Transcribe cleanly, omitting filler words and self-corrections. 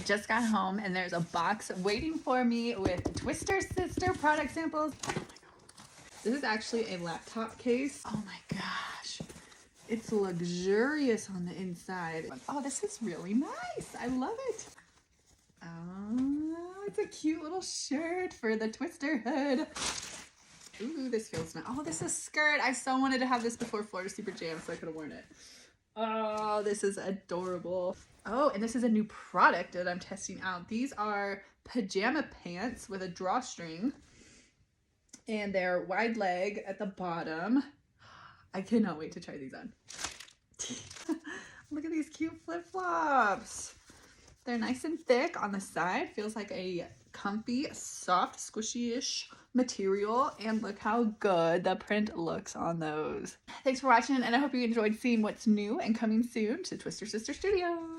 just got home and there's a box waiting for me with Twister Sister product samples. Oh my God. This is actually a laptop case. Oh my gosh. It's luxurious on the inside. Oh, this is really nice. I love it. Oh, it's a cute little shirt for the Twister hood. Ooh, this feels nice. Oh, this is a skirt. I so wanted to have this before Florida Super Jam so I could have worn it. Oh, this is adorable. Oh, and this is a new product that I'm testing out. These are pajama pants with a drawstring. And they're wide leg at the bottom. I cannot wait to try these on. Look at these cute flip-flops. They're nice and thick on the side. Feels like a comfy, soft, squishy-ish material. And look how good the print looks on those. Thanks for watching, and I hope you enjoyed seeing what's new and coming soon to Twister Sister Studio.